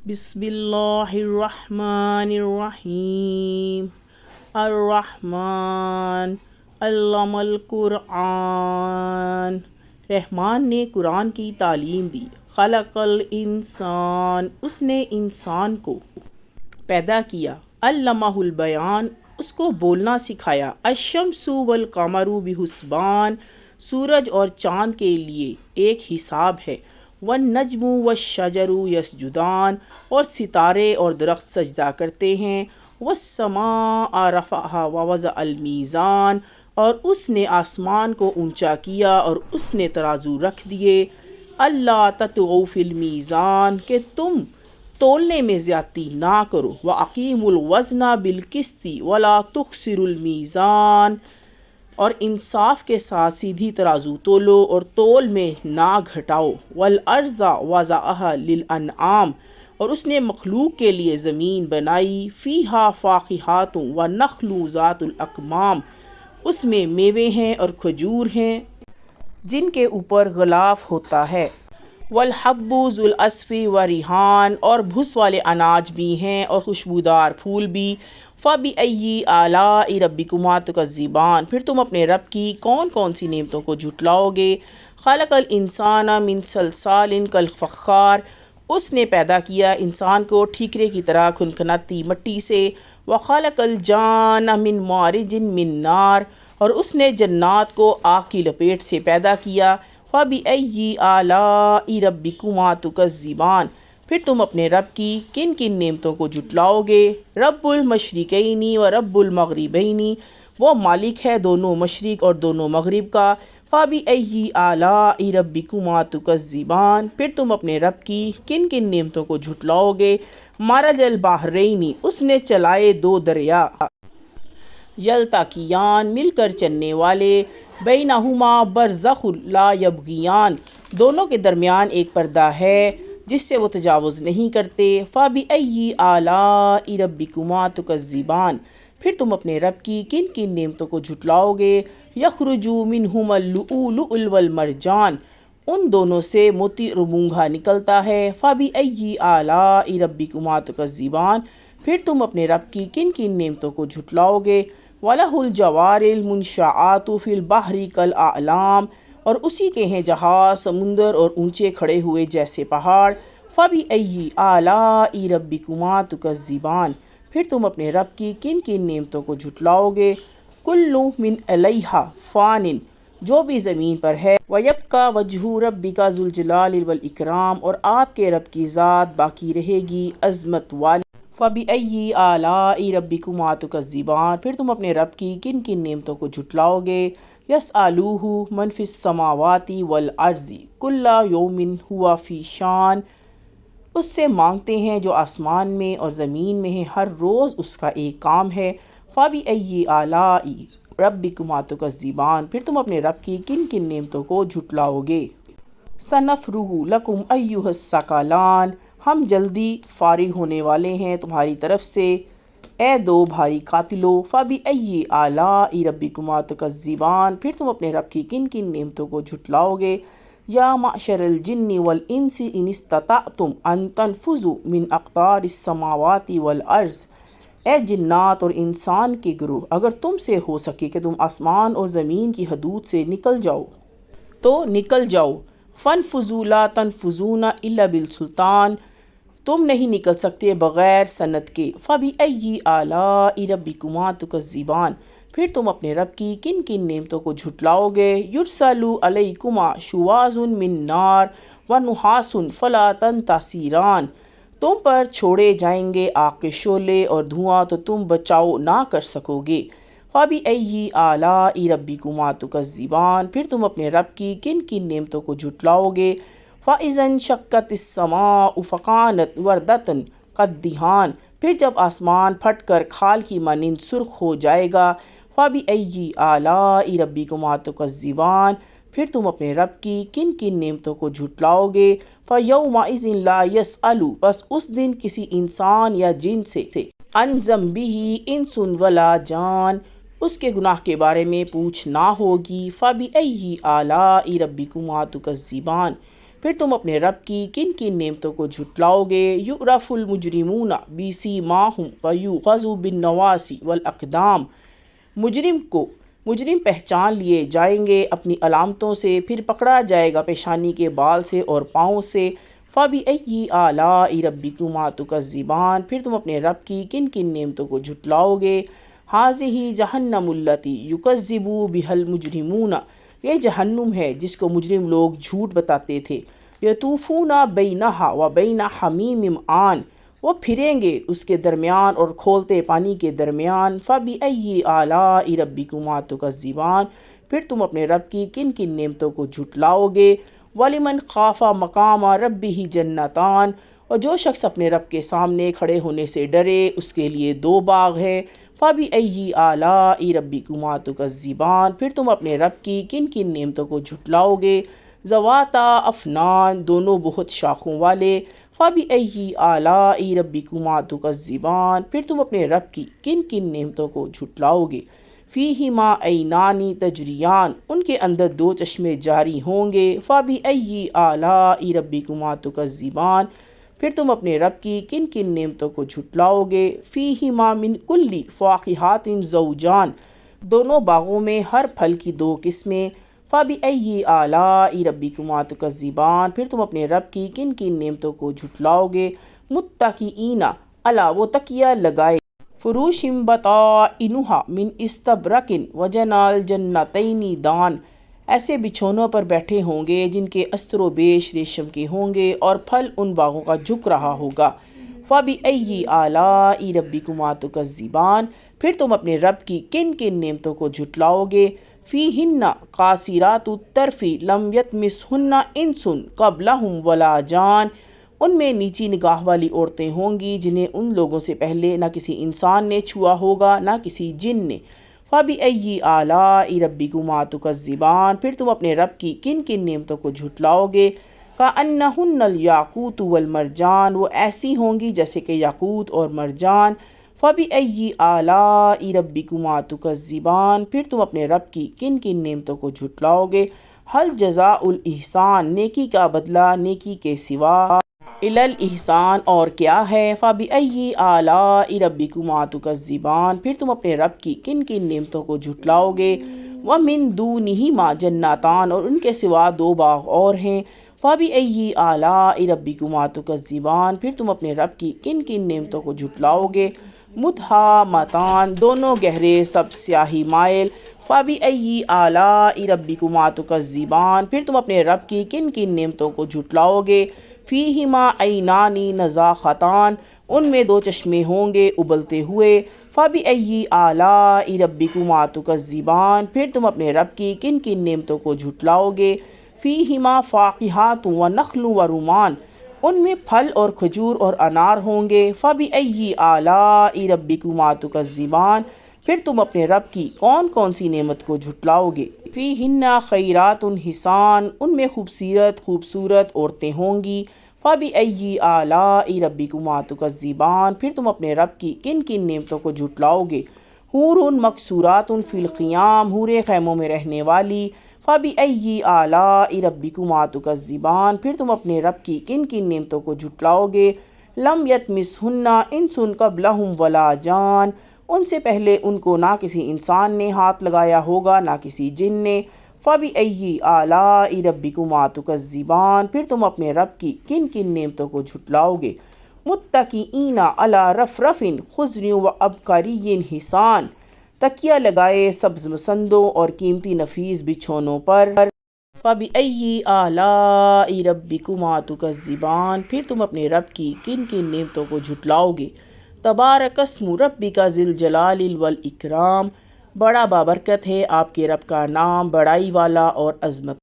بسم اللہ الرحمن الرحیم الرحمن علم القرآن، رحمان نے قرآن کی تعلیم دی۔ خلق الانسان، اس نے انسان کو پیدا کیا۔ علمہ البیان، اس کو بولنا سکھایا۔ الشمس والقمر بحسبان، سورج اور چاند کے لیے ایک حساب ہے۔ والنجم والشجر یسجدان، اور ستارے اور درخت سجدہ کرتے ہیں۔ والسماء رفعها ووضع المیزان، اور اس نے آسمان کو اونچا کیا اور اس نے ترازو رکھ دیے۔ اللہ تطغوا فی المیزان، کہ تم تولنے میں زیادتی نہ کرو۔ وَأَقِیمُوا الْوَزْنَ بِالْقِسْطِ وَلَا تُخْسِرُوا الْمِیزَانَ، اور انصاف کے ساتھ سیدھی ترازو تولو اور تول میں نہ گھٹاؤ۔ وَالْأَرْضَ وَضَعَهَا لِلْأَنْعَامِ، اور اس نے مخلوق کے لیے زمین بنائی۔ فِیہا فَاکِہَةٌ وَالنَّخْلُ ذَاتُ الْأَکْمَامِ، اس میں میوے ہیں اور کھجور ہیں جن کے اوپر غلاف ہوتا ہے۔ والحب ذو العصف والریحان، اور بھس والے اناج بھی ہیں اور خوشبودار پھول بھی۔ فَبِأَيِّ آلَاءِ رَبِّكُمَا تُكَذِّبَانِ، پھر تم اپنے رب کی کون کون سی نعمتوں کو جھٹلاؤ گے۔ خلق الانسان من صلصال کالفخار، اس نے پیدا کیا انسان کو ٹھیکرے کی طرح کھنکھناتی مٹی سے۔ وخلق الجان من مارج من نار، اور اس نے جنات کو آگ کی لپیٹ سے پیدا کیا۔ فَبِأَيِّ آلَاءِ رَبِّكُمَا تُكَذِّبَانِ، پھر تم اپنے رب کی کن کن نعمتوں کو جھٹلاؤ گے۔ رب المشرقین و رب المغربین، وہ مالک ہے دونوں مشرق اور دونوں مغرب کا۔ فَبِأَيِّ آلَاءِ رَبِّكُمَا تُكَذِّبَانِ، پھر تم اپنے رب کی کن کن نعمتوں کو جھٹلاؤ گے۔ مرج البحرین، اس نے چلائے دو دریا۔ یلتقیان، مل کر چلنے والے۔ بینہما برزخ لا یبغیان، دونوں کے درمیان ایک پردہ ہے جس سے وہ تجاوز نہیں کرتے۔ فَبِأَيِّ آلَاءِ رَبِّكُمَا تُكَذِّبَانِ، پھر تم اپنے رب کی کن کن نعمتوں کو جھٹلاؤ گے۔ یخرج منہما اللؤلؤ والمرجان، ان دونوں سے موتی اور مونگھا نکلتا ہے۔ فَبِأَيِّ آلَاءِ رَبِّكُمَا تُكَذِّبَانِ، پھر تم اپنے رب کی کن کن نعمتوں کو جھٹلاؤ گے۔ وَلَهُ الْجَوَارِ الْمُنشَآتُ فِي الْبَحْرِ كَالْأَعْلَامِ، اور اسی کے ہیں جہاز سمندر اور اونچے کھڑے ہوئے جیسے پہاڑ۔ فَبِأَيِّ آلَاءِ رَبِّكُمَا تُكَذِّبَانِ، پھر تم اپنے رب کی کن کن نعمتوں کو جھٹلاؤ گے۔ كُلُّ مِنْ عَلَيْهَا فَانٍ، جو بھی زمین پر ہے۔ وَيَبْقَى وَجْهُ رَبِّكَ ذُو الْجَلَالِ وَالْإِكْرَامِ، اور آپ کے رب کی ذات باقی رہے گی عظمت والی۔ فَبِأَيِّ آلَاءِ رَبِّكُمَا تُكَذِّبَانِ، پھر تم اپنے رب کی کن کن نعمتوں کو جھٹلاؤ گے۔ يَسْأَلُوهُ مَنْ فِي السَّمَاوَاتِ وَالْأَرْضِ كُلَّ يَوْمٍ هُوَ فِي شَأْنٍ، اس سے مانگتے ہیں جو آسمان میں اور زمین میں ہیں، ہر روز اس کا ایک کام ہے۔ فَبِأَيِّ آلَاءِ رَبِّكُمَا تُكَذِّبَانِ، پھر تم اپنے رب کی کن کن نعمتوں کو جھٹلاؤ گے۔ سَنَفْرُغُ لَكُمْ أَيُّهَ الثَّقَلَانِ، ہم جلدی فارغ ہونے والے ہیں تمہاری طرف سے اے دو بھاری قاتلو۔ فَبِأَيِّ آلَاءِ رَبِّكُمَا تُكَذِّبَانِ، پھر تم اپنے رب کی کن کن نعمتوں کو جھٹلاؤ گے۔ یا معشر الجن والانس ان استطعتم ان تنفذوا من اقطار السماوات والارض، اے جنات اور انسان کے گروہ، اگر تم سے ہو سکے کہ تم آسمان اور زمین کی حدود سے نکل جاؤ تو نکل جاؤ۔ فَانفُذُوا لَا تَنفُذُونَ إِلَّا بِالسُّلْطَانِ، تم نہیں نکل سکتے بغیر سند کے۔ فَبِأَيِّ آلَاءِ رَبِّكُمَا تُكَذِّبَانِ، پھر تم اپنے رب کی کن کن نعمتوں کو جھٹلاؤ گے۔ يُرْسَلُ عَلَيْكُمَا شُوَاظٌ مِّن نَارٍ وَنُحَاسٌ فَلَا تَنتَصِرَانِ، تم پر چھوڑے جائیں گے آگ کے شعلے اور دھواں تو تم بچاؤ نہ کر سکو گے۔ فَبِأَيِّ آلَاءِ رَبِّكُمَا تُكَذِّبَانِ، پھر تم اپنے رب کی کن کن نعمتوں کو جھٹلاؤ گے۔ فَإِذَا انشَقَّتِ السَّمَاءُ فَكَانَتْ وَرْدَةً كَالدِّهَانِ، پھر جب آسمان پھٹ کر کھال کی مانند سرخ ہو جائے گا۔ فَبِأَيِّ آلَاءِ رَبِّكُمَا تُكَذِّبَانِ، پھر تم اپنے رب کی کن کن نعمتوں کو جھٹلاؤ گے۔ فَيَوْمَئِذٍ لَا يَسْأَلُ، بس اس دن کسی انسان یا جن سے عن ذنبہ انس ولا جان، اس کے گناہ کے بارے میں پوچھ نہ ہوگی۔ فَبِأَيِّ آلَاءِ رَبِّكُمَا تُكَذِّبَانِ، پھر تم اپنے رب کی کن کن نعمتوں کو جھٹلاؤ گے؟ یعرف المجرمون بسیماہم ویؤخذ بالنواصی والاقدام، مجرم پہچان لیے جائیں گے اپنی علامتوں سے، پھر پکڑا جائے گا پیشانی کے بال سے اور پاؤں سے۔ فَبِأَيِّ آلَاءِ رَبِّكُمَا تُكَذِّبَانِ، پھر تم اپنے رب کی کن کن نعمتوں کو جھٹلاؤ گے؟ هَٰذِهِ جَهَنَّمُ الَّتِي يُكَذِّبُ بِهَا الْمُجْرِمُونَ، یہ جہنم ہے جس کو مجرم لوگ جھوٹ بتاتے تھے۔ يَطُوفُونَ بَيْنَهَا وَبَيْنَ حَمِيمٍ آن، وہ پھریں گے اس کے درمیان اور کھولتے پانی کے درمیان۔ فَبِأَيِّ آلَاءِ رَبِّكُمَا تُكَذِّبَانِ، پھر تم اپنے رب کی کن کن نعمتوں کو جھٹلاؤ گے؟ وَلِمَنْ خَافَ مَقَامَ رَبِّهِ جَنَّتَانِ، اور جو شخص اپنے رب کے سامنے کھڑے ہونے سے ڈرے اس کے لیے دو باغ ہیں۔ فَبِأَيِّ آلَاءِ رَبِّكُمَا تُكَذِّبَانِ، پھر تم اپنے رب کی کن کن نعمتوں کو جھٹلاؤ گے؟ ذَوَاتَا أَفْنَانٍ، دونوں بہت شاخوں والے۔ فَبِأَيِّ آلَاءِ رَبِّكُمَا تُكَذِّبَانِ، پھر تم اپنے رب کی کن کن نعمتوں کو جھٹلاؤ گے؟ فِيهِمَا عَيْنَانِ تَجْرِيَانِ، ان کے اندر دو چشمے جاری ہوں گے۔ فَبِأَيِّ آلَاءِ رَبِّكُمَا تُكَذِّبَانِ، پھر تم اپنے رب کی کن کن نعمتوں کو جھٹلاؤ گے؟ فِيهِمَا مِن كُلِّ فَاكِهَةٍ زَوْجَانِ، دونوں باغوں میں ہر پھل کی دو قسمیں۔ فَبِأَيِّ آلَاءِ رَبِّكُمَا تُكَذِّبَانِ، پھر تم اپنے رب کی کن کن نعمتوں کو جھٹلاؤ گے؟ مُتَّكِئِينَ عَلَىٰ، وہ تکیہ لگائے، فُرُوشٍ بَطَائِنُهَا مِنْ إِسْتَبْرَقٍ وَجَنَى الْجَنَّتَيْنِ دَانٍ، ایسے بچھونوں پر بیٹھے ہوں گے جن کے استر و بیش ریشم کے ہوں گے اور پھل ان باغوں کا جھک رہا ہوگا۔ فَبِأَيِّ آلَاءِ رَبِّكُمَا تُكَذِّبَانِ، پھر تم اپنے رب کی کن کن نعمتوں کو جھٹلاؤ گے؟ فِيهِنَّ قَاصِرَاتُ الطَّرْفِ لَمْ يَطْمِثْهُنَّ إِنسٌ قَبْلَهُمْ وَلَا جَانٌ، ان میں نیچی نگاہ والی عورتیں ہوں گی جنہیں ان لوگوں سے پہلے نہ کسی انسان نے چھوا ہوگا نہ کسی جن نے۔ فَبِأَيِّ آلَاءِ رَبِّكُمَا تُكَذِّبَانِ، پھر تم اپنے رب کی کن کن نعمتوں کو جھٹلاؤ گے؟ كَأَنَّهُنَّ الْيَاقُوتُ وَالْمَرْجَانُ، وہ ایسی ہوں گی جیسے کہ یاقوت اور مرجان۔ فَبِأَيِّ آلَاءِ رَبِّكُمَا تُكَذِّبَانِ، پھر تم اپنے رب کی کن کن نعمتوں کو جھٹلاؤ گے؟ هَلْ جَزَاءُ الْإِحْسَانِ، نیکی کا بدلہ نیکی کے سوا، إِلَّا الْإِحْسَانُ، اور کیا ہے؟ فَبِأَيِّ آلَاءِ رَبِّكُمَا تُكَذِّبَانِ، پھر تم اپنے رب کی کن کن نعمتوں کو جھٹلاؤ گے؟ وَمِن دُونِهِمَا جَنَّتَانِ، اور ان کے سوا دو باغ اور ہیں۔ فَبِأَيِّ آلَاءِ رَبِّكُمَا تُكَذِّبَانِ، پھر تم اپنے رب کی کن کن نعمتوں کو جھٹلاؤ گے؟ مُدْحَامَّتَانِ، دونوں گہرے سب سیاہی مائل۔ فَبِأَيِّ آلَاءِ رَبِّكُمَا تُكَذِّبَانِ، پھر تم اپنے رب کی کن کن نعمتوں کو جھٹلاؤ گے؟ فِيهِمَا عَيْنَانِ نَضَاخَتَانِ، ان میں دو چشمے ہوں گے ابلتے ہوئے۔ فَبِأَيِّ آلَاءِ رَبِّكُمَا تُكَذِّبَانِ، پھر تم اپنے رب کی کن کن نعمتوں کو جھٹلاؤ گے؟ فِيهِمَا فَاكِهَةٌ وَنَخْلٌ وَرُمَّانٌ، ان میں پھل اور کھجور اور انار ہوں گے۔ فَبِأَيِّ آلَاءِ رَبِّكُمَا تُكَذِّبَانِ، پھر تم اپنے رب کی کون کون سی نعمت کو جھٹلاؤ گے؟ فِيهِنَّ خَيْرَاتٌ حِسَانٌ، ان میں خوبصورت عورتیں ہوں گی۔ فَبِأَيِّ آلَاءِ رَبِّكُمَا تُكَذِّبَانِ، پھر تم اپنے رب کی کن کن نعمتوں کو جھٹلاؤ گے؟ حُورٌ مَقْصُورَاتٌ فِي الْخِيَامِ، حوریں خیموں میں رہنے والی۔ فَبِأَيِّ آلَاءِ رَبِّكُمَا تُكَذِّبَانِ، پھر تم اپنے رب کی کن کن نعمتوں کو جھٹلاؤ گے؟ لَمْ يَطْمِثْهُنَّ إِنسٌ قَبْلَهُمْ وَلَا جَانٌ، ان سے پہلے ان کو نہ کسی انسان نے ہاتھ لگایا ہوگا نہ کسی جن نے۔ فَبِأَيِّ آلَاءِ رَبِّكُمَا تُكَذِّبَانِ، پھر تم اپنے رب کی کن کن نعمتوں کو جھٹلاؤ گے؟ مُتَّكِئِينَ عَلَىٰ رَفْرَفٍ خُضْرٍ وَعَبْقَرِيٍّ حِسَانٍ، تکیہ لگائے سبز مسندوں اور قیمتی نفیس بچھونوں پر۔ فَبِأَيِّ آلَاءِ رَبِّكُمَا تُكَذِّبَانِ، پھر تم اپنے رب کی کن کن نعمتوں کو جھٹلاؤ گے؟ تبارک اسم ربک ذی الجلال والاکرام، بڑا بابرکت ہے آپ کے رب کا نام، بڑائی والا اور عظمت